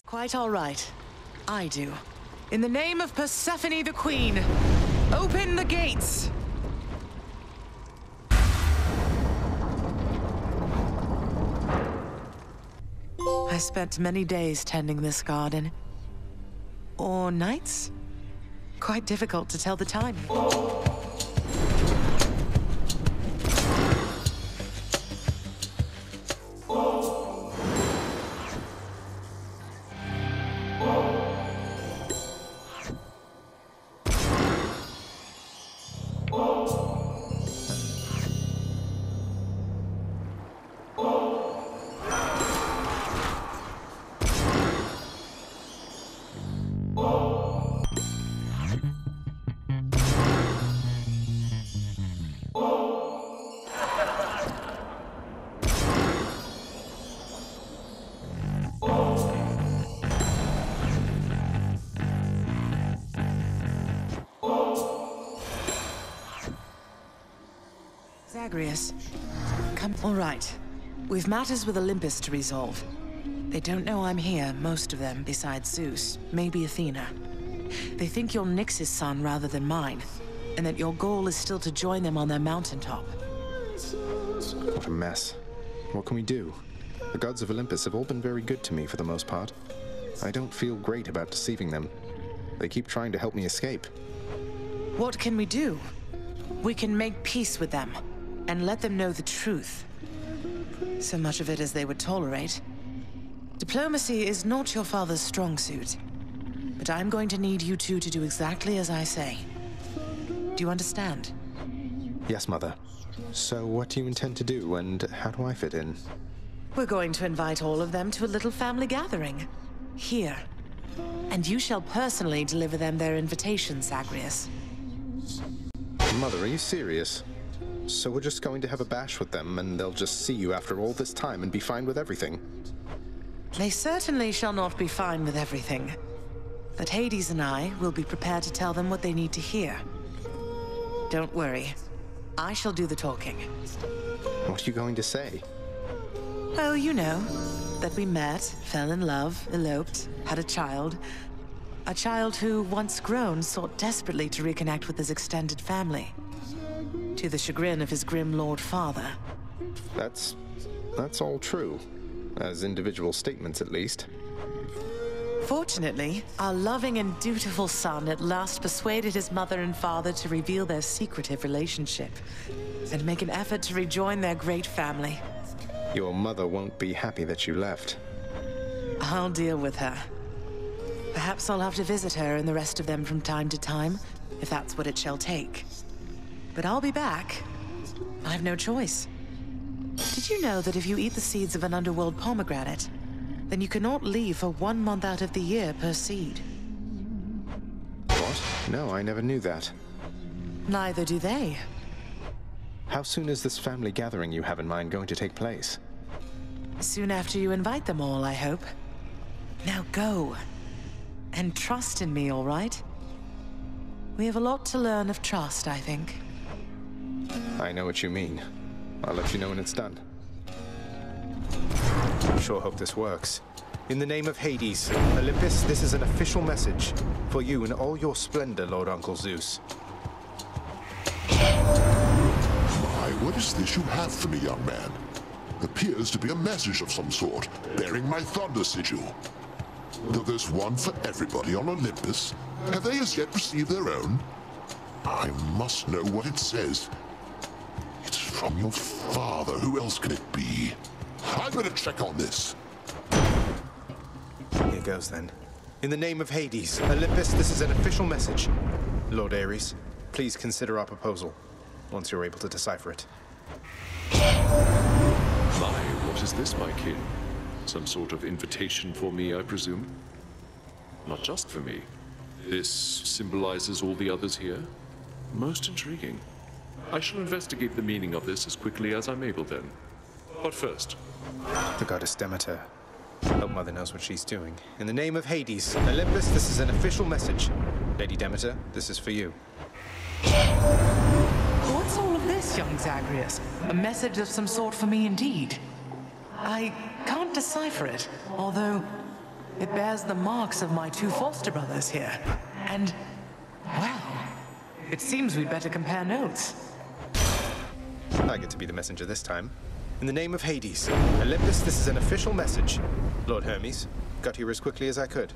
Quite all right. I do. In the name of Persephone the Queen, open the gates! I spent many days tending this garden. Or nights? Quite difficult to tell the time. Zagreus, come. All right. We've matters with Olympus to resolve. They don't know I'm here, most of them, besides Zeus, maybe Athena. They think you're Nyx's son rather than mine, and that your goal is still to join them on their mountaintop. What a mess. What can we do? The gods of Olympus have all been very good to me for the most part. I don't feel great about deceiving them. They keep trying to help me escape. What can we do? We can make peace with them, and let them know the truth. So much of it as they would tolerate. Diplomacy is not your father's strong suit, but I'm going to need you two to do exactly as I say. Do you understand? Yes, Mother. So what do you intend to do, and how do I fit in? We're going to invite all of them to a little family gathering. Here. And you shall personally deliver them their invitation, Zagreus. Mother, are you serious? So we're just going to have a bash with them, and they'll just see you after all this time and be fine with everything? They certainly shall not be fine with everything. But Hades and I will be prepared to tell them what they need to hear. Don't worry. I shall do the talking. What are you going to say? Oh, you know. That we met, fell in love, eloped, had a child. A child who, once grown, sought desperately to reconnect with his extended family. To the chagrin of his grim lord father. That's all true. As individual statements, at least. Fortunately, our loving and dutiful son at last persuaded his mother and father to reveal their secretive relationship and make an effort to rejoin their great family. Your mother won't be happy that you left. I'll deal with her. Perhaps I'll have to visit her and the rest of them from time to time, if that's what it shall take. But I'll be back. I have no choice. Did you know that if you eat the seeds of an underworld pomegranate, then you cannot leave for 1 month out of the year per seed? What? No, I never knew that. Neither do they. How soon is this family gathering you have in mind going to take place? Soon after you invite them all, I hope. Now go. And trust in me, all right? We have a lot to learn of trust, I think. I know what you mean. I'll let you know when it's done. Sure hope this works. In the name of Hades, Olympus, this is an official message for you in all your splendor, Lord Uncle Zeus. My, what is this you have for me, young man? Appears to be a message of some sort, bearing my thunder sigil. Though there's one for everybody on Olympus, have they as yet received their own? I must know what it says. It's from your father. Who else can it be? I'm gonna check on this. Here goes then. In the name of Hades, Olympus, this is an official message. Lord Ares, please consider our proposal, once you're able to decipher it. My, what is this, my kin? Some sort of invitation for me, I presume? Not just for me. This symbolizes all the others here? Most intriguing. I shall investigate the meaning of this as quickly as I'm able then. But first... The goddess Demeter. Hope Mother knows what she's doing. In the name of Hades, Olympus, this is an official message. Lady Demeter, this is for you. What's all of this, young Zagreus? A message of some sort for me indeed. I can't decipher it, although It bears the marks of my two foster brothers here. And, well, it seems we'd better compare notes. I get to be the messenger this time. In the name of Hades, Olympus, this is an official message. Lord Hermes, got here as quickly as I could.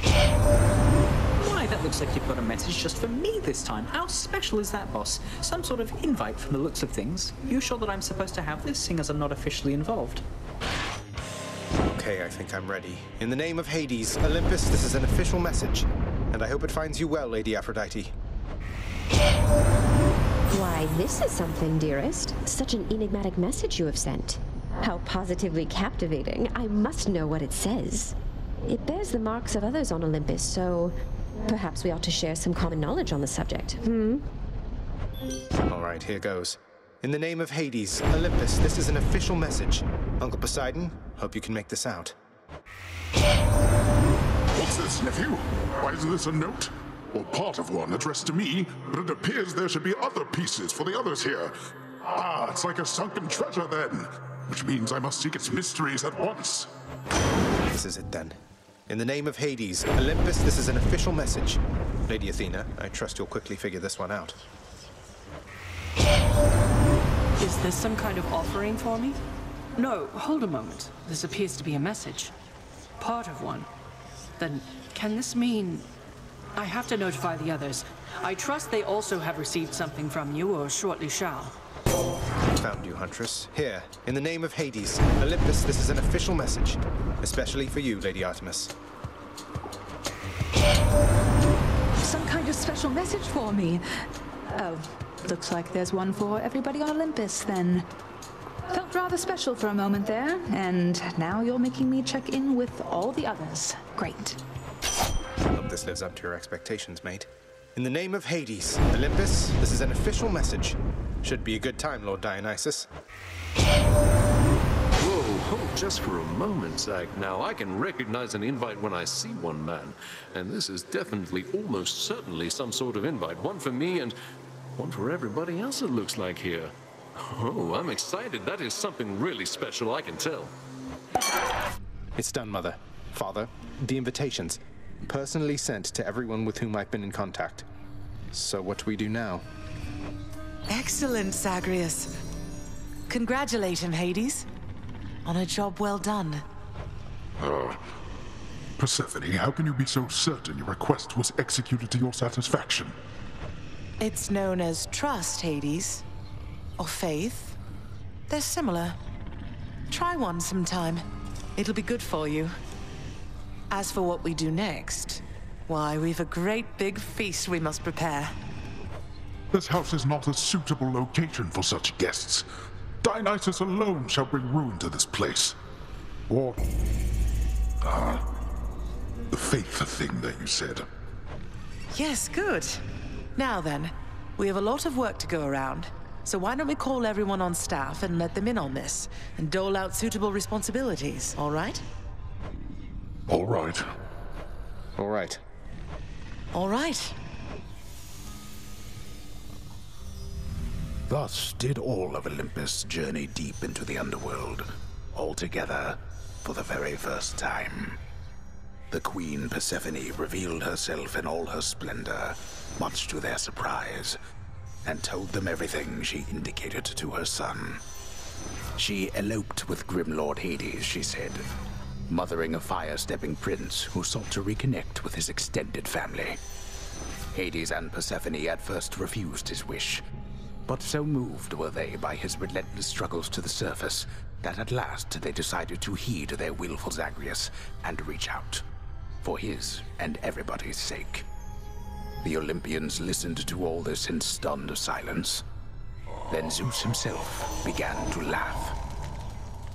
Why, that looks like you've got a message just for me this time. How special is that, boss? Some sort of invite from the looks of things. You sure that I'm supposed to have this, seeing as I'm not officially involved? Okay, I think I'm ready. In the name of Hades, Olympus, this is an official message. And I hope it finds you well, Lady Aphrodite. Why, this is something, dearest. Such an enigmatic message you have sent. How positively captivating. I must know what it says. It bears the marks of others on Olympus, so perhaps we ought to share some common knowledge on the subject, All right, here goes. In the name of Hades, Olympus, this is an official message. Uncle Poseidon, hope you can make this out. What's this, nephew? Why is this a note? Or part of one addressed to me, but it appears there should be other pieces for the others here. Ah, it's like a sunken treasure then, which means I must seek its mysteries at once. This is it then. In the name of Hades, Olympus, this is an official message. Lady Athena, I trust you'll quickly figure this one out. Is this some kind of offering for me? No, hold a moment. This appears to be a message. Part of one. Then, can this mean... I have to notify the others. I trust they also have received something from you, or shortly shall. Found you, Huntress. Here, in the name of Hades, Olympus, this is an official message. Especially for you, Lady Artemis. Some kind of special message for me. Oh, looks like there's one for everybody on Olympus, then. Felt rather special for a moment there, and now you're making me check in with all the others. Great. Hope this lives up to your expectations, mate. In the name of Hades, Olympus, this is an official message. Should be a good time, Lord Dionysus. Whoa, just for a moment, Zach. Now, I can recognize an invite when I see one, man. And this is definitely, almost certainly, some sort of invite. One for me and one for everybody else, it looks like here. Oh, I'm excited. That is something really special, I can tell. It's done, Mother. Father, the invitations. Personally sent to everyone with whom I've been in contact. So what do we do now? Excellent, Zagreus. Congratulate him, Hades. On a job well done. Persephone, how can you be so certain your request was executed to your satisfaction? It's known as trust, Hades. Or faith. They're similar. Try one sometime. It'll be good for you. As for what we do next, why, we've a great big feast we must prepare. This house is not a suitable location for such guests. Dionysus alone shall bring ruin to this place. Or... the faith thing that you said. Yes, good. Now then, we have a lot of work to go around. So why don't we call everyone on staff and let them in on this, and dole out suitable responsibilities, all right? All right. All right. All right. Thus did all of Olympus journey deep into the underworld, all together for the very first time. The Queen Persephone revealed herself in all her splendor, much to their surprise, and told them everything she indicated to her son. She eloped with grim Lord Hades, she said, mothering a fire-stepping prince who sought to reconnect with his extended family. Hades and Persephone at first refused his wish, but so moved were they by his relentless struggles to the surface that at last they decided to heed their willful Zagreus and reach out, for his and everybody's sake. The Olympians listened to all this in stunned silence. Then Zeus himself began to laugh.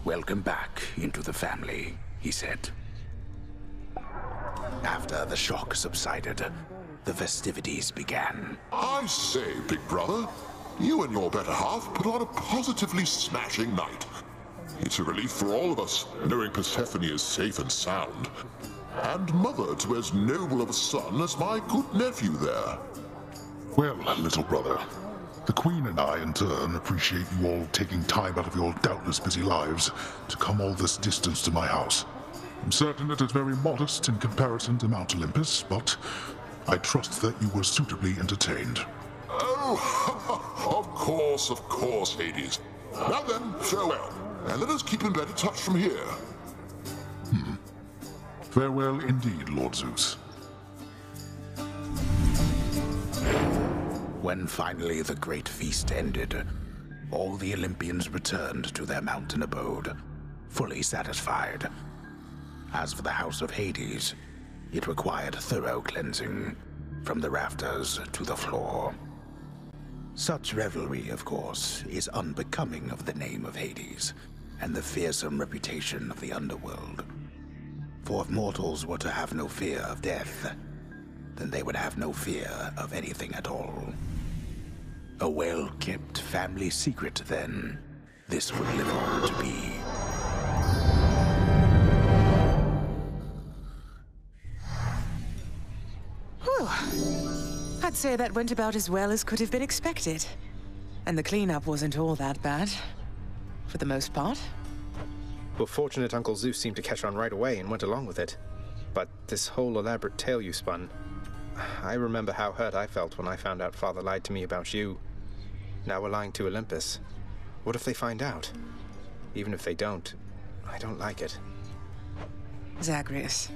"Welcome back into the family," he said. After the shock subsided, the festivities began. I say, big brother, you and your better half put on a positively smashing night. It's a relief for all of us, knowing Persephone is safe and sound. And mother to as noble of a son as my good nephew there. Well, little brother, the Queen and I, in turn, appreciate you all taking time out of your doubtless busy lives to come all this distance to my house. I'm certain it is very modest in comparison to Mount Olympus, but I trust that you were suitably entertained. Oh, of course, Hades. Now then, farewell, and let us keep in better touch from here. Farewell indeed, Lord Zeus. When finally the great feast ended, all the Olympians returned to their mountain abode, fully satisfied. As for the house of Hades, it required thorough cleansing, from the rafters to the floor. Such revelry, of course, is unbecoming of the name of Hades, and the fearsome reputation of the underworld. For if mortals were to have no fear of death, then they would have no fear of anything at all. A well-kept family secret, then, this would live on to be. Whew. I'd say that went about as well as could have been expected. And the cleanup wasn't all that bad. For the most part. Well, fortunate Uncle Zeus seemed to catch on right away and went along with it. But this whole elaborate tale you spun... I remember how hurt I felt when I found out Father lied to me about you. Now we're lying to Olympus. What if they find out? Even if they don't, I don't like it. Zagreus,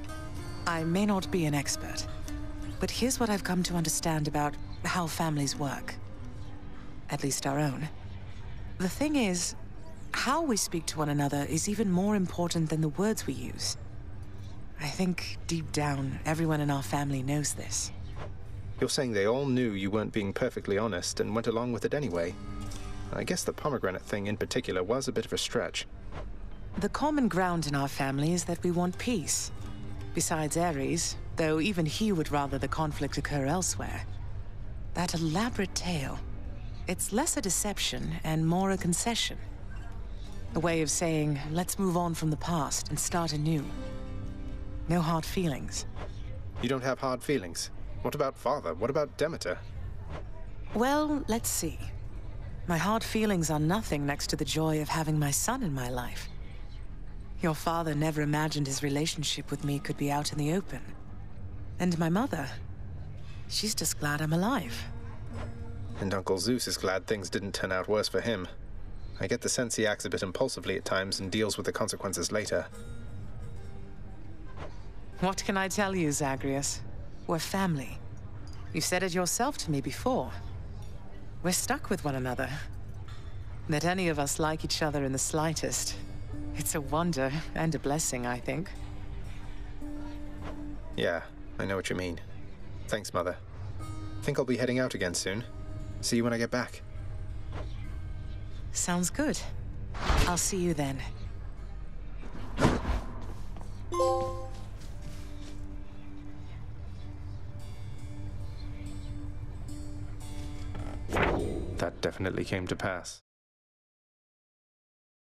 I may not be an expert, but here's what I've come to understand about how families work. At least our own. The thing is, how we speak to one another is even more important than the words we use. I think, deep down, everyone in our family knows this. You're saying they all knew you weren't being perfectly honest and went along with it anyway. I guess the pomegranate thing in particular was a bit of a stretch. The common ground in our family is that we want peace. Besides Ares, though even he would rather the conflict occur elsewhere. That elaborate tale, it's less a deception and more a concession. A way of saying, let's move on from the past and start anew. No hard feelings. You don't have hard feelings? What about Father? What about Demeter? Well, let's see. My hard feelings are nothing next to the joy of having my son in my life. Your father never imagined his relationship with me could be out in the open. And my mother, she's just glad I'm alive. And Uncle Zeus is glad things didn't turn out worse for him. I get the sense he acts a bit impulsively at times and deals with the consequences later. What can I tell you, Zagreus? We're family. You said it yourself to me before. We're stuck with one another. That any of us like each other in the slightest. It's a wonder and a blessing, I think. Yeah, I know what you mean. Thanks, Mother. Think I'll be heading out again soon. See you when I get back. Sounds good. I'll see you then. That definitely came to pass.